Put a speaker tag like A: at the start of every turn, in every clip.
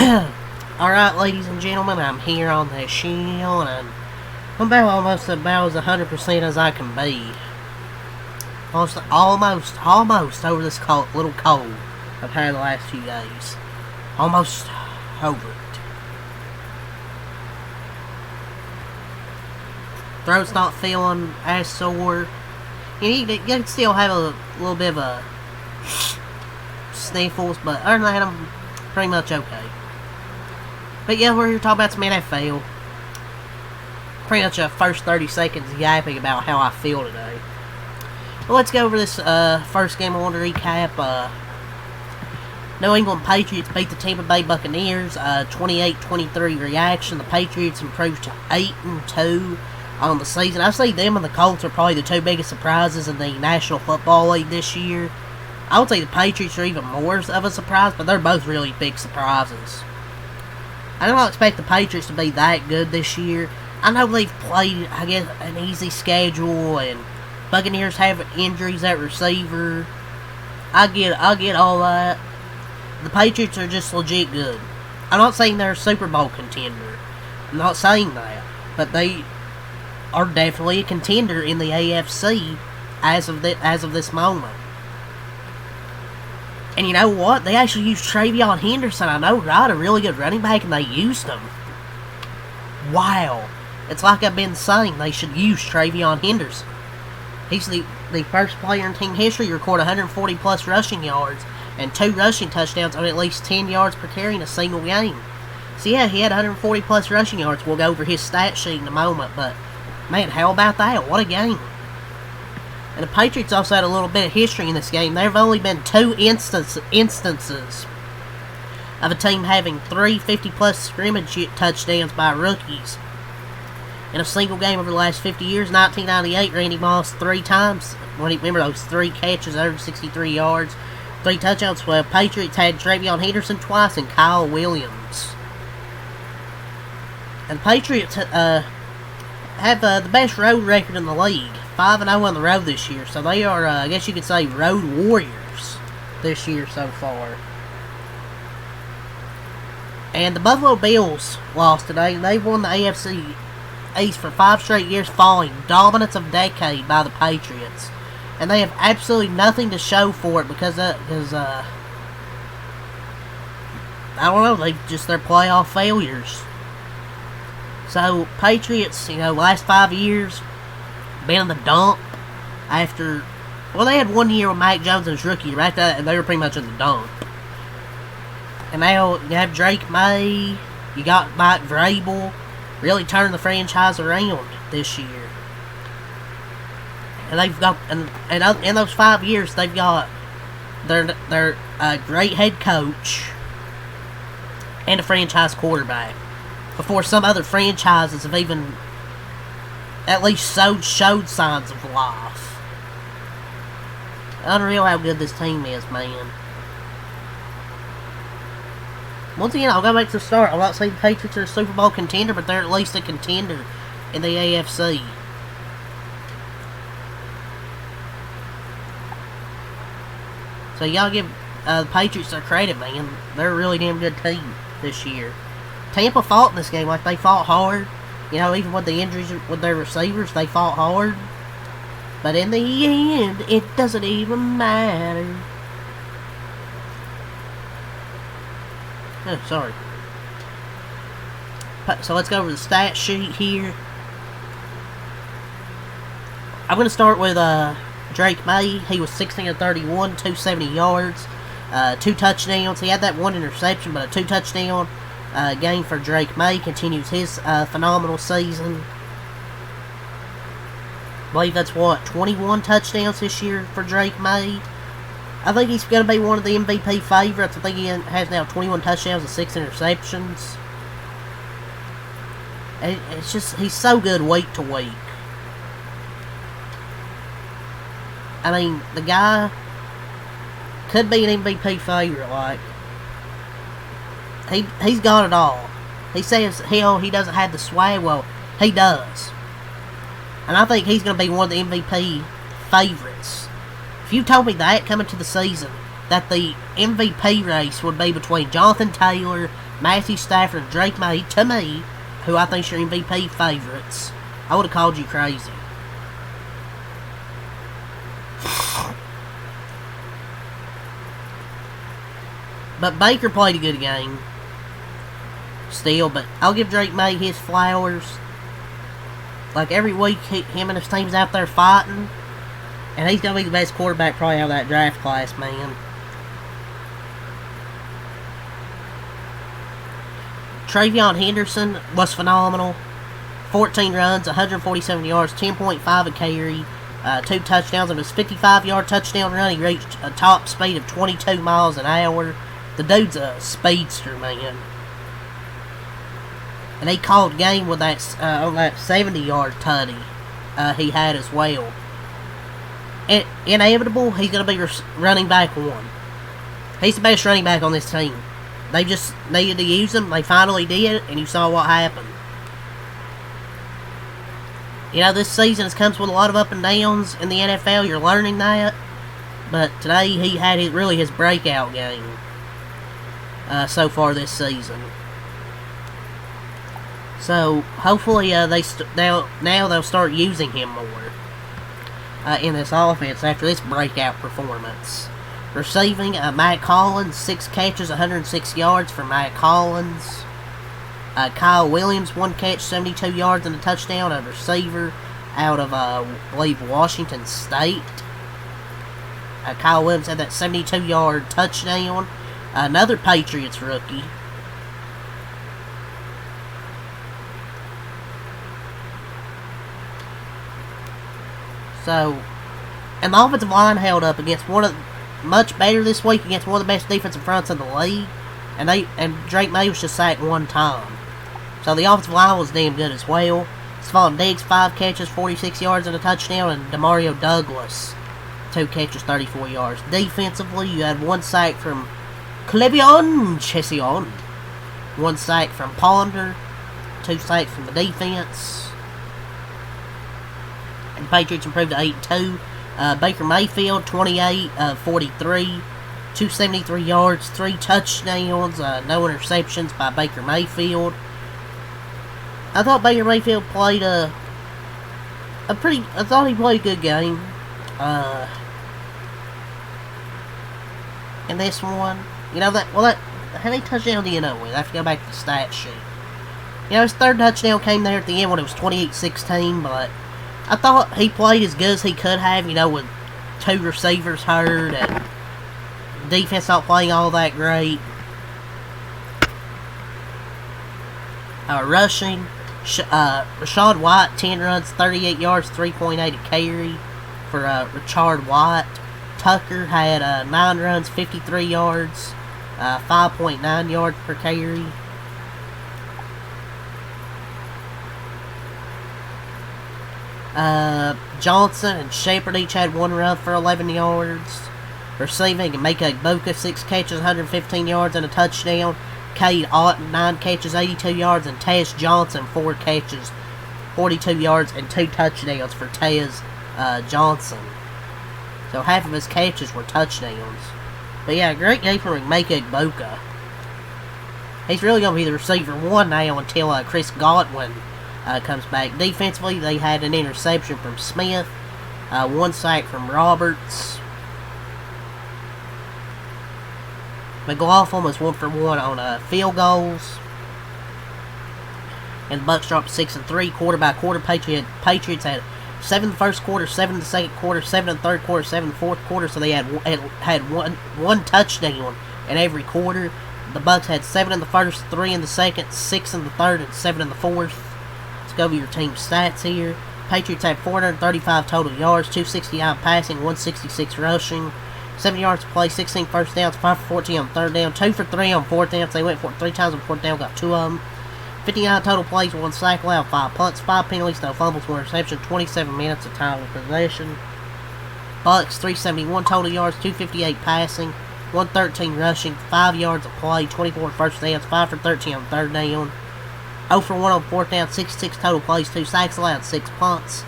A: Alright, ladies and gentlemen, I'm here on the show, and I'm almost about as 100% as I can be. Almost over this little cold I've had the last few days. Almost over it. Throat's not feeling as sore. You can still have a little bit of a sniffles, but other than that, I'm pretty much okay. But yeah, we're here talking about some NFL. Pretty much the first 30 seconds yapping about how I feel today. Well, let's go over this first game I want to recap. New England Patriots beat the Tampa Bay Buccaneers 28-23 reaction. The Patriots improved to 8-2 on the season. I say them and the Colts are probably the two biggest surprises in the National Football League this year. I would say the Patriots are even more of a surprise, but they're both really big surprises. I don't expect the Patriots to be that good this year. I know they've played, I guess, an easy schedule, and Buccaneers have injuries at receiver. I get all that. The Patriots are just legit good. I'm not saying they're a Super Bowl contender. I'm not saying that. But they are definitely a contender in the AFC as of this moment. And you know what? They actually used Travion Henderson. I know, right? A really good running back, and they used him. Wow. It's like I've been saying, they should use Travion Henderson. He's the first player in team history to record 140 plus rushing yards and 2 rushing touchdowns on at least 10 yards per carry in a single game. So yeah, he had 140 plus rushing yards. We'll go over his stat sheet in a moment, but man, how about that? What a game. And the Patriots also had a little bit of history in this game. There have only been 2 instances of a team having 3 50-plus scrimmage touchdowns by rookies in a single game over the last 50 years. 1998, Randy Moss 3 times. Remember those 3 catches over 63 yards, 3 touchdowns. Well, Patriots had Travion Henderson twice and Kyle Williams. And the Patriots have the best road record in the league. 5-0 on the road this year. So they are, I guess you could say, road warriors this year so far. And the Buffalo Bills lost today. They've won the AFC East for 5 straight years, following dominance of decade by the Patriots. And they have absolutely nothing to show for it because I don't know, they're playoff failures. So, Patriots, last 5 years, been in the dump after, well, they had 1 year with Mac Jones as rookie, right? And they were pretty much in the dump. And now you have Drake May, you got Mike Vrabel, really turning the franchise around this year. And they've got, and in those 5 years, they've got their great head coach and a franchise quarterback. Before some other franchises have even at least showed signs of life. Unreal how good this team is, man. Once again, I'll go back to the start. I'm not saying the Patriots are a Super Bowl contender, but they're at least a contender in the AFC. So y'all give the Patriots their credit, man. They're a really damn good team this year. Tampa fought in this game. Like, they fought hard. Even with the injuries with their receivers, they fought hard. But in the end, it doesn't even matter. Oh, sorry. So let's go over the stat sheet here. I'm going to start with Drake May. He was 16 of 31, 270 yards, 2 touchdowns. He had that 1 interception, but a 2 touchdown game for Drake May. Continues his phenomenal season. I believe that's 21 touchdowns this year for Drake May. I think he's going to be one of the MVP favorites. I think he has now 21 touchdowns and 6 interceptions. And it's just, he's so good week to week. I mean, the guy could be an MVP favorite. Like, he's got it all. He says, hell, he doesn't have the swag. Well, he does. And I think he's going to be one of the MVP favorites. If you told me that coming to the season, that the MVP race would be between Jonathan Taylor, Matthew Stafford and Drake May, to me, who I think are MVP favorites, I would have called you crazy. But Baker played a good game. Still, but I'll give Drake May his flowers. Like, every week, him and his team's out there fighting. And he's going to be the best quarterback probably out of that draft class, man. Travion Henderson was phenomenal. 14 runs, 147 yards, 10.5 a carry, 2 touchdowns. On his 55-yard touchdown run, he reached a top speed of 22 miles an hour. The dude's a speedster, man. And he called game with that on that 70-yard tutty he had as well. Inevitable, he's going to be running back one. He's the best running back on this team. They just needed to use him. They finally did, and you saw what happened. You know, this season comes with a lot of up and downs in the NFL. You're learning that. But today, he had his breakout game so far this season. So, hopefully, now they'll start using him more in this offense after this breakout performance. Receiving, Matt Collins, 6 catches, 106 yards for Matt Collins. Kyle Williams, 1 catch, 72 yards and a touchdown. A receiver out of, I believe, Washington State. Kyle Williams had that 72-yard touchdown. Another Patriots rookie. So, and the offensive line held up against much better this week against one of the best defensive fronts in the league. And Drake May was just sacked 1 time. So the offensive line was damn good as well. Stephon Diggs, 5 catches, 46 yards and a touchdown. And Demario Douglas, 2 catches, 34 yards. Defensively, you had 1 sack from Clevion Chession, 1 sack from Ponder, 2 sacks from the defense. And the Patriots improved to 8-2. Baker Mayfield, 28 43, 273 yards, 3 touchdowns, no interceptions by Baker Mayfield. I thought Baker Mayfield played I thought he played a good game. In this one, you know how many touchdowns do you know with? I have to go back to the stat sheet. You know, his 3rd touchdown came there at the end when it was 28-16, but I thought he played as good as he could have, you know, with 2 receivers hurt and defense not playing all that great. Rushing, Rashad White, 10 runs, 38 yards, 3.8 a carry for Rashad White. Tucker had 9 runs, 53 yards, 5.9 yards per carry. Johnson and Shepard each had 1 run for 11 yards. Receiving, and Mike Boka, 6 catches, 115 yards and a touchdown. Cade Otton, 9 catches, 82 yards. And Tez Johnson, 4 catches, 42 yards and 2 touchdowns for Tez Johnson. So half of his catches were touchdowns. But yeah, great game for Mike Boka. He's really going to be the receiver 1 now until Chris Godwin comes back. Defensively, they had an interception from Smith, 1 sack from Roberts. McLaughlin was 1 for 1 on field goals. And the Bucs dropped 6-3, quarter by quarter. Patriots had 7 in the first quarter, 7 in the second quarter, 7 in the third quarter, 7 in the fourth quarter. So they had one touchdown in every quarter. The Bucs had 7 in the first, 3 in the second, 6 in the third, and 7 in the fourth. Let's go over your team stats here. Patriots had 435 total yards, 269 passing, 166 rushing, 7 yards to play, 16 first downs, 5 for 14 on third down, 2 for 3 on fourth downs. They went for it 3 times on fourth down, got 2 of them. 59 total plays, 1 sack allowed, 5 punts, 5 penalties, no fumbles, 1 interception, 27 minutes of time of possession. Bucs, 371 total yards, 258 passing, 113 rushing, 5 yards of play, 24 first downs, 5 for 13 on third down. 0 for 1 on fourth down, 66 total plays, 2 sacks allowed, 6 punts,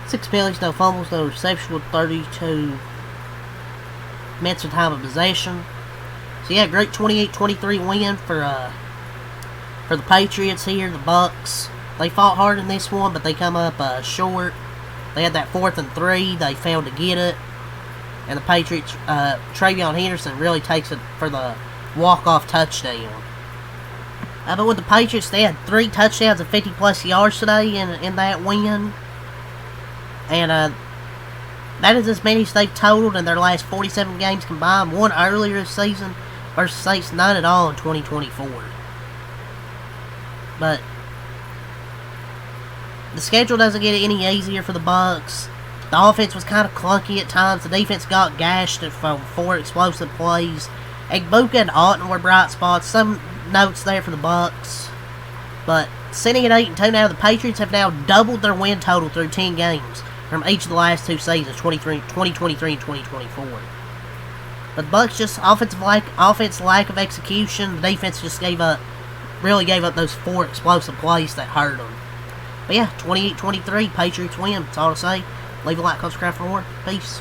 A: 6 penalties, no fumbles, no reception, with 32 minutes of time of possession. So yeah, great 28-23 win for For the Patriots here, the Bucs, they fought hard in this one, but they come up short. They had that 4th and 3. They failed to get it. And the Patriots, Travion Henderson really takes it for the walk-off touchdown. But with the Patriots, they had 3 touchdowns and 50-plus yards today in that win. And that is as many as they've totaled in their last 47 games combined. One earlier this season versus Saints, none at all in 2024. But the schedule doesn't get any easier for the Bucs. The offense was kind of clunky at times. The defense got gashed from 4 explosive plays. Egbuka and Alton were bright spots. Some notes there for the Bucs. But sitting at 8-2 now, the Patriots have now doubled their win total through 10 games from each of the last 2 seasons, 2023 and 2024. But the Bucs just offense lack of execution. The defense just really gave up those 4 explosive plays that hurt them. But yeah, 28-23, Patriots win. That's all to say. Leave a like, subscribe for more. Peace.